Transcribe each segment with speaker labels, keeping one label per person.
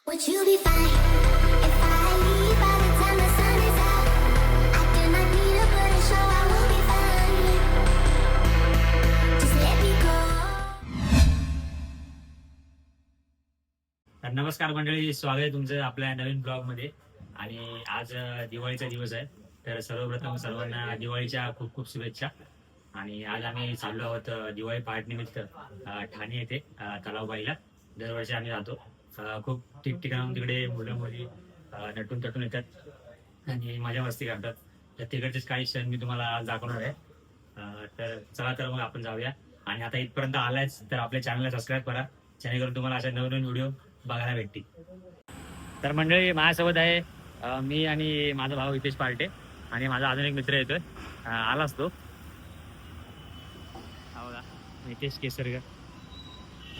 Speaker 1: Would you be fine if I leave by the time the sun is out? I do not need to put a show, I will be fine. Just let me go.
Speaker 2: तर नमस्कार मंडळी, स्वागत आहे तुमचं आपल्या नवीन blog मध्ये. आणि आज दिवाळीचा दिवस आहे, तर सर्वप्रथम सर्वांना दिवाळीच्या खूप खूप शुभेच्छा. आणि आज आम्ही चाललो आहोत दिवाळी पहाट निमित्त ठाणे येथे तलावबाईला. दरवर्षी आम्ही जातो. खूप ठिकठिकाणाहून तिकडे मुलं मुली नटून तटून येतात आणि मजा मस्ती करतात. तर तिकडचेच काही क्षण मी तुम्हाला आज दाखवणार आहे. तर चला तर मग आपण जाऊया. आणि आता इथपर्यंत आलायच तर आपल्या चॅनलला सबस्क्राईब करा, जेणेकरून तुम्हाला अशा नवीन व्हिडिओ बघायला भेटतील. तर मंडळी, माझ्यासोबत आहे मी आणि माझा भाऊ हितेश पार्टे आणि माझा अजून एक मित्र येतोय, आलाच तो नितेश केसरकर.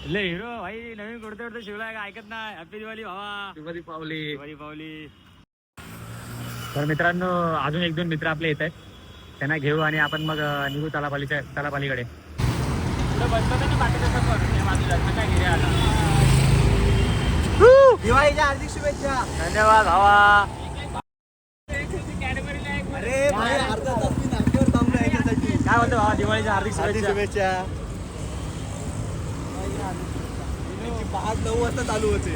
Speaker 2: ले हिरो भाई, नवीन कुर्ता शिवलाय का? ऐकत नाही. हॅपी दिवाळी भावा. दिवाळी पावली. तर मित्रांनो, अजून एक दोन मित्र आपले येत आहेत, त्यांना घेऊ आणि आपण मग निघू तलापालीकडे.
Speaker 3: दिवाळीच्या हार्दिक शुभेच्छा.
Speaker 2: धन्यवाद भावा.
Speaker 3: अरे भाई, अर्धा तास मी नाक्यावर थांबलो याच्यासाठी.
Speaker 2: काय म्हणतो भावा? दिवाळीच्या हार्दिक
Speaker 3: हार्दिक
Speaker 2: शुभेच्छा.
Speaker 3: शुभेच्छा. 5-9 वाजता चालू होते.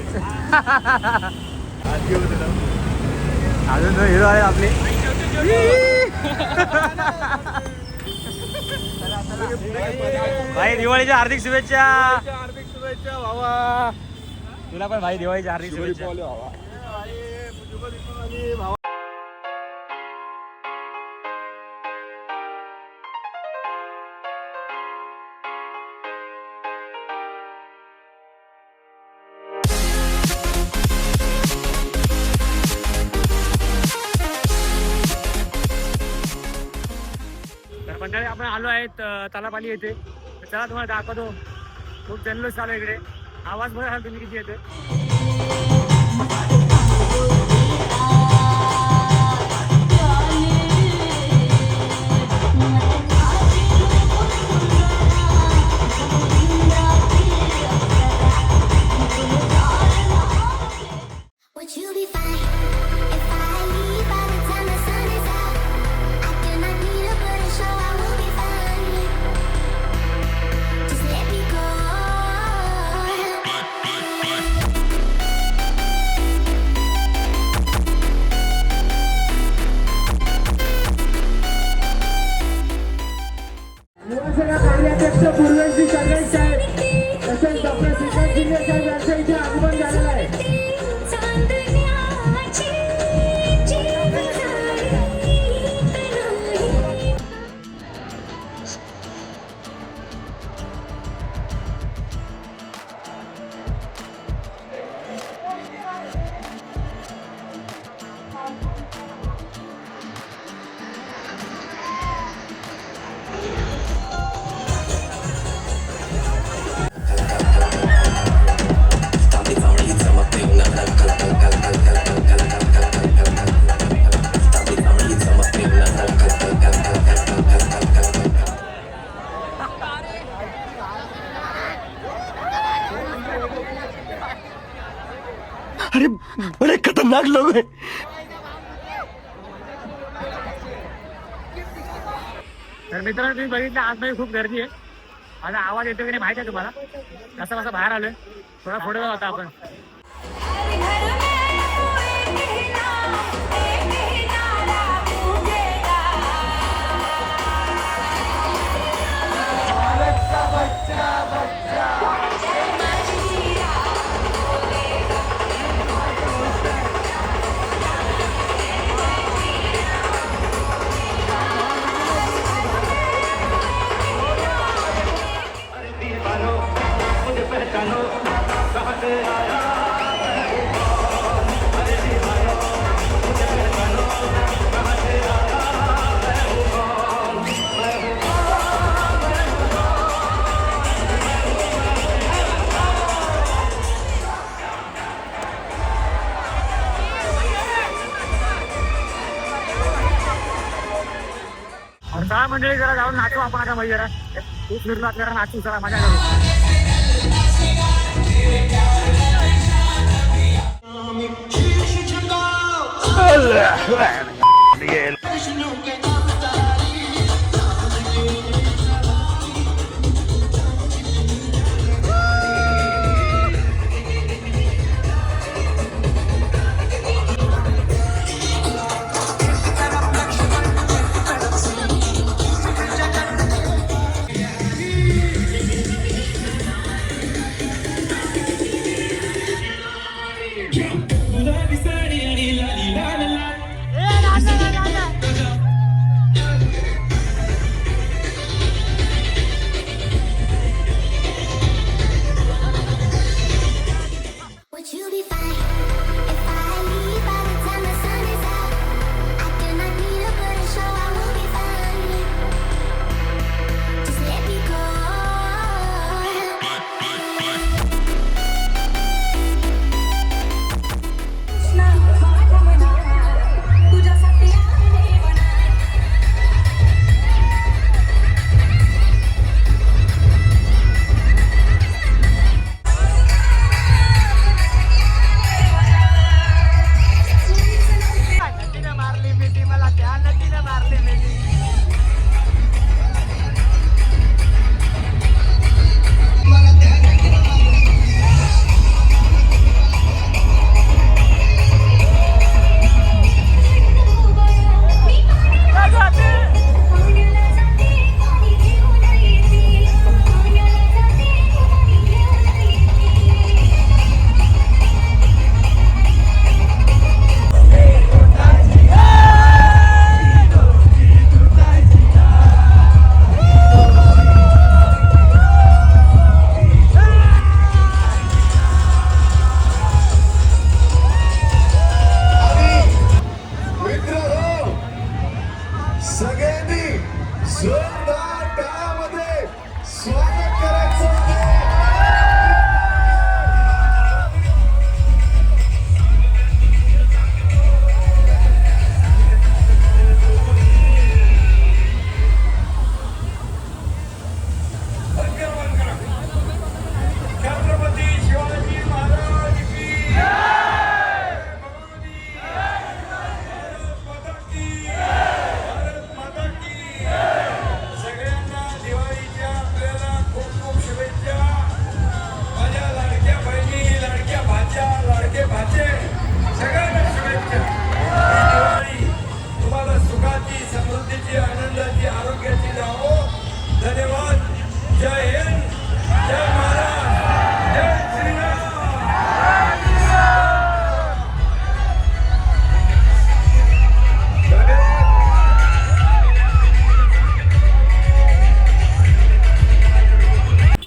Speaker 2: अजून तो हिरो आहे आपले. भाई दिवाळीच्या हार्दिक शुभेच्छा.
Speaker 3: हार्दिक शुभेच्छा भावा.
Speaker 2: तुला पण भाई दिवाळीच्या हार्दिक शुभेच्छा.
Speaker 3: भावा.
Speaker 2: तर मंडळी, आपण आलो आहेत तलापाली येथे. तर चला तुम्हाला दाखवतो. खूप जल्लोष चालू आहे इकडे. आवाज बघा तुम्ही किती येते.
Speaker 1: Would you be fine if I leave by the time the sun is out? I do not need to put a show, I will be fine. Just let me go.
Speaker 4: Yuvasena कार्याध्यक्ष पूर्वेशजी कर्वे साहेब तसेच डॉक्टर श्रीकांत शिंदे साहेब यांचं इथे आगमन झालेलं आहे.
Speaker 1: चांदण्याची जीवदाणी तनोई.
Speaker 3: अरे बड़े खतरनाक लोग हैं.
Speaker 2: तर मित्रांनो, तुम्ही बघितलं आतमध्ये खूप गर्दी आहे. माझा आवाज येतो की नाही माहिती आहे तुम्हाला? कसं बाहेर आलोय. थोडा पुढे जाऊ आता आपण. चला मंडळी, जरा जाऊन नाचू आपण आता. जरा खूप फिरलो आपल्याला, नाचू. चला मजा करू.
Speaker 1: Would you be fine if I leave by the time the sun is out? I do not need to put a show, I will be fine. Just let me go.
Speaker 4: सगळ्यांनी जोरदार टाळ्यामध्ये स्वागत करायचं आहे. छत्रपती शिवाजी महाराज की सगळ्यांना दिवाळीच्या आपल्याला खूप खूप शुभेच्छा. माझ्या लाडक्या बहिणी, लाडक्या भाच्या, लाडके भाचे सगळ्यांना शुभेच्छा. ही दिवाळी तुम्हाला सुखाची, समृद्धीची, आनंदाची, आरोग्याची जावो. धन्यवाद. जय हिंद, जय महाराज, जय श्रीराम.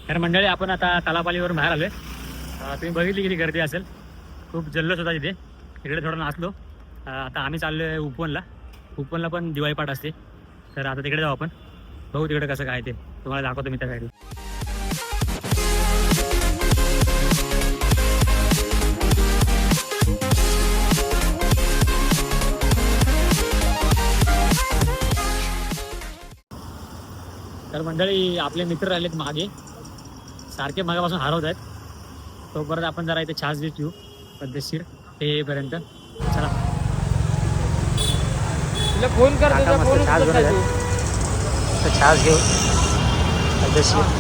Speaker 2: तर मंडळी आपण आता तलापालीवरून बाहेर आलोय. तुम्ही बघितली किती गर्दी असेल. खूप जल्लोष होता तिथे. इकडे थोडं नाचलो. आता आम्ही चाललोय उपवनला. उपवनला पण दिवाळी पाठ असते. तर आता तिकडे जाऊ आपण. बघू तिकडे कसं काय ते तुम्हाला दाखवतो मी त्या साईडला. तर मंडळी आपले मित्र राहिलेत मागे. सारखे मागापासून हरवत आहेत. तोपर्यंत आपण जरा इथे छास घेऊ पद्धतशीर ते येईपर्यंत. चला
Speaker 3: तुला फोन कर,
Speaker 2: काका मस्त छास बनवत आहेत. तर छास घेऊ पद्धतशीर.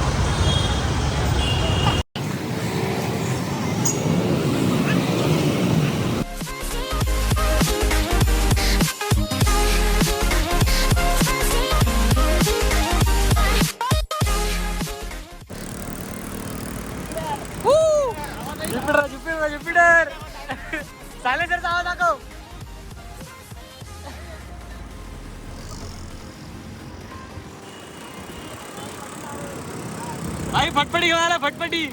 Speaker 2: ज्युपिटर सायलेन्सरचा आवाज दाखव. आई फटफटी घेऊन आला. फटफटी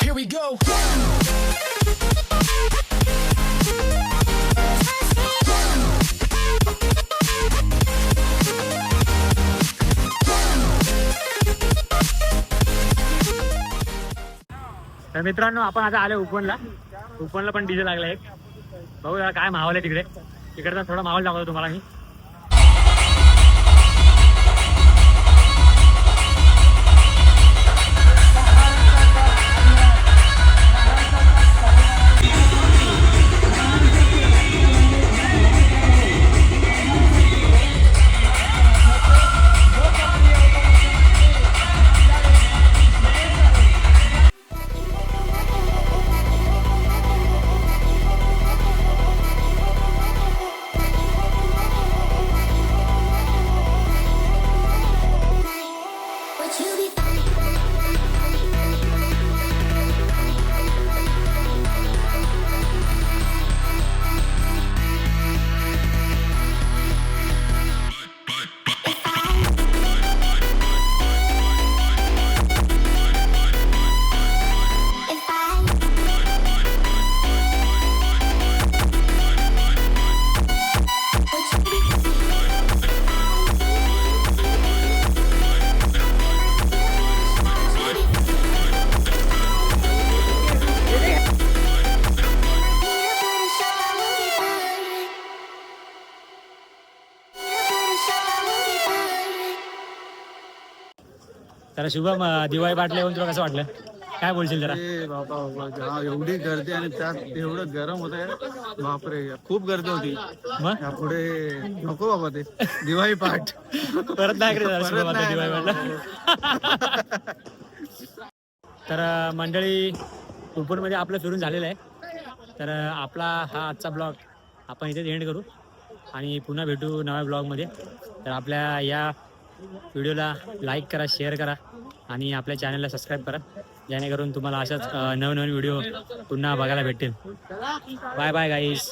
Speaker 5: Here we go.
Speaker 2: तर मित्रांनो आपण आता आलो उपवनला. उपवनला पण डीजे लागला एक. बघू जरा काय माहोल आहे तिकडे. तिकडचा थोडा माहोल दाखवतो तुम्हाला मी. तर शुभम दिवाळी पाटला येऊन तुला कसं वाटलं? काय बोलशील जरा?
Speaker 3: ए बाबा बाबा, एवढी गर्दी आणि त्यात एवढं गरम होत आहे, बापरे खूप गर्दी होती.
Speaker 2: मग
Speaker 3: पुढे नको बाबा ते दिवाळी पाठ
Speaker 2: परत नाही करे
Speaker 3: परत
Speaker 2: शुभम आता
Speaker 3: नाही
Speaker 2: दिवाळी
Speaker 3: येणार.
Speaker 2: पाटला. तर मंडळी कुपनमध्ये आपलं फिरून झालेलं आहे. तर आपला हा आजचा ब्लॉग आपण इथे एंड करू आणि पुन्हा भेटू नव्या ब्लॉगमध्ये. तर आपल्या या व्हिडिओला लाईक करा, शेअर करा आणि आपल्या चॅनलला सबस्क्राईब करा, जेणेकरून तुम्हाला अशाच नवनवीन व्हिडिओ पुन्हा बघायला भेटतील. बाय बाय गाईस.